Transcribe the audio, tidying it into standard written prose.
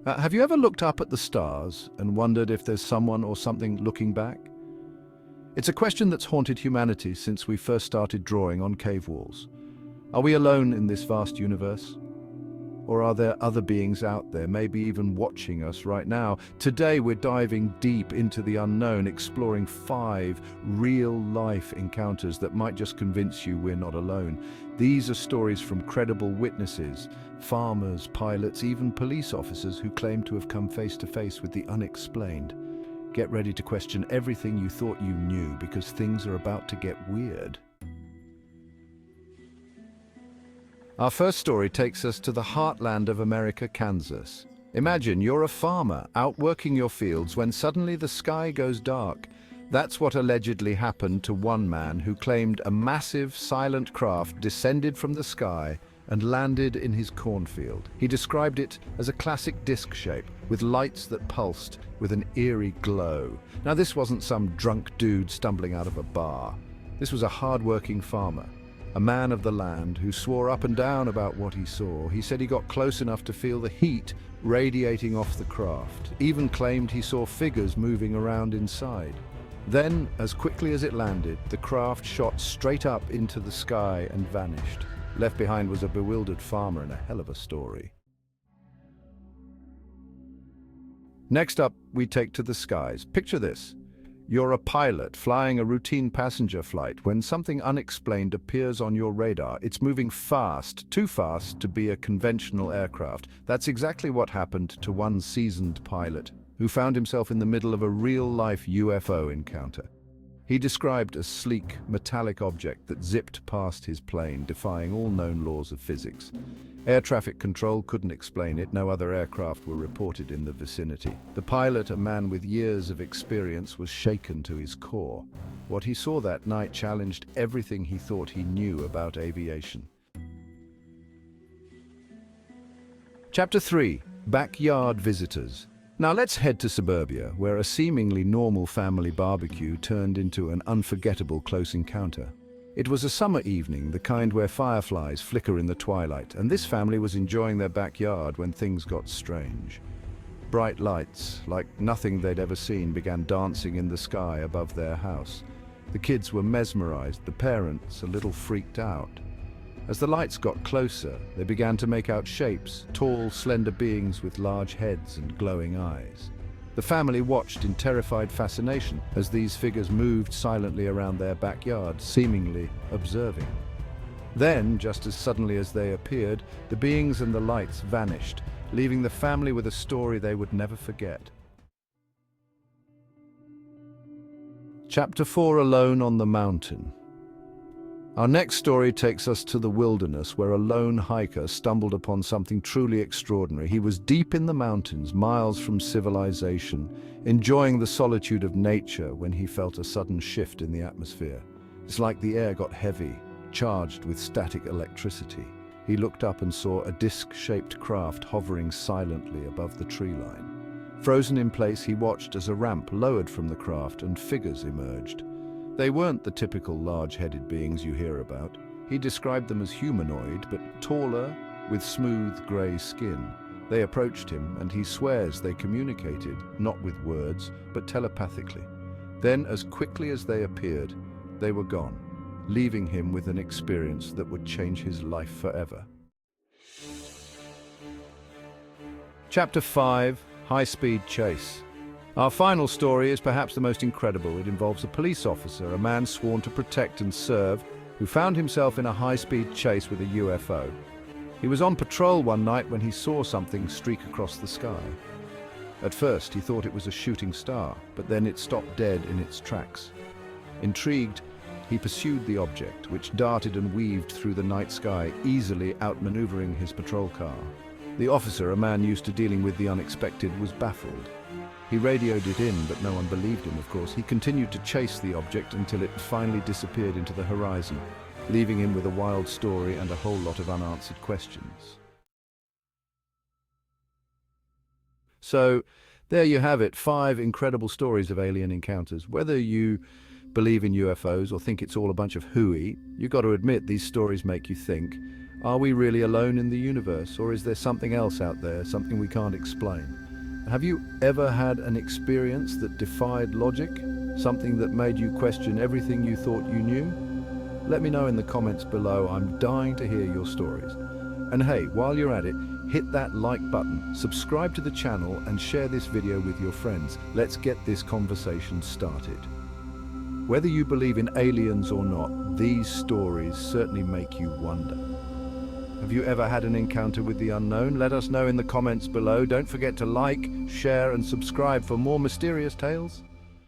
Have you ever looked up at the stars and wondered if there's someone or something looking back? It's a question that's haunted humanity since we first started drawing on cave walls. Are we alone in this vast universe? Or are there other beings out there, maybe even watching us right now? Today we're diving deep into the unknown, exploring 5 real-life encounters that might just convince you we're not alone. These are stories from credible witnesses, farmers, pilots, even police officers who claim to have come face to face with the unexplained. Get ready to question everything you thought you knew, because things are about to get weird. Our first story takes us to the heartland of America, Kansas. Imagine you're a farmer out working your fields when suddenly the sky goes dark. That's what allegedly happened to one man who claimed a massive, silent craft descended from the sky and landed in his cornfield. He described it as a classic disc shape, with lights that pulsed with an eerie glow. Now, this wasn't some drunk dude stumbling out of a bar. This was a hard-working farmer, a man of the land who swore up and down about what he saw. He said he got close enough to feel the heat radiating off the craft, even claimed he saw figures moving around inside. Then, as quickly as it landed, the craft shot straight up into the sky and vanished. Left behind was a bewildered farmer and a hell of a story. Next up, we take to the skies. Picture this. You're a pilot flying a routine passenger flight when something unexplained appears on your radar. It's moving fast, too fast to be a conventional aircraft. That's exactly what happened to one seasoned pilot who found himself in the middle of a real-life UFO encounter. He described a sleek, metallic object that zipped past his plane, defying all known laws of physics. Air traffic control couldn't explain it. No other aircraft were reported in the vicinity. The pilot, a man with years of experience, was shaken to his core. What he saw that night challenged everything he thought he knew about aviation. Chapter 3. Backyard Visitors. Now let's head to suburbia, where a seemingly normal family barbecue turned into an unforgettable close encounter. It was a summer evening, the kind where fireflies flicker in the twilight, and this family was enjoying their backyard when things got strange. Bright lights, like nothing they'd ever seen, began dancing in the sky above their house. The kids were mesmerized, the parents a little freaked out. As the lights got closer, they began to make out shapes, tall, slender beings with large heads and glowing eyes. The family watched in terrified fascination as these figures moved silently around their backyard, seemingly observing. Then, just as suddenly as they appeared, the beings and the lights vanished, leaving the family with a story they would never forget. Chapter 4. Alone on the Mountain. Our next story takes us to the wilderness, where a lone hiker stumbled upon something truly extraordinary. He was deep in the mountains, miles from civilization, enjoying the solitude of nature when he felt a sudden shift in the atmosphere. It's like the air got heavy, charged with static electricity. He looked up and saw a disc-shaped craft hovering silently above the tree line. Frozen in place, he watched as a ramp lowered from the craft and figures emerged. They weren't the typical large-headed beings you hear about. He described them as humanoid, but taller, with smooth grey skin. They approached him, and he swears they communicated, not with words, but telepathically. Then, as quickly as they appeared, they were gone, leaving him with an experience that would change his life forever. Chapter 5. High-Speed Chase. Our final story is perhaps the most incredible. It involves a police officer, a man sworn to protect and serve, who found himself in a high-speed chase with a UFO. He was on patrol one night when he saw something streak across the sky. At first, he thought it was a shooting star, but then it stopped dead in its tracks. Intrigued, he pursued the object, which darted and weaved through the night sky, easily outmaneuvering his patrol car. The officer, a man used to dealing with the unexpected, was baffled. He radioed it in, but no one believed him, of course. He continued to chase the object until it finally disappeared into the horizon, leaving him with a wild story and a whole lot of unanswered questions. So, there you have it, 5 incredible stories of alien encounters. Whether you believe in UFOs or think it's all a bunch of hooey, you've got to admit these stories make you think. Are we really alone in the universe, or is there something else out there, something we can't explain? Have you ever had an experience that defied logic? Something that made you question everything you thought you knew? Let me know in the comments below. I'm dying to hear your stories. And hey, while you're at it, hit that like button, subscribe to the channel, and share this video with your friends. Let's get this conversation started. Whether you believe in aliens or not, these stories certainly make you wonder. Have you ever had an encounter with the unknown? Let us know in the comments below. Don't forget to like, share, and subscribe for more mysterious tales.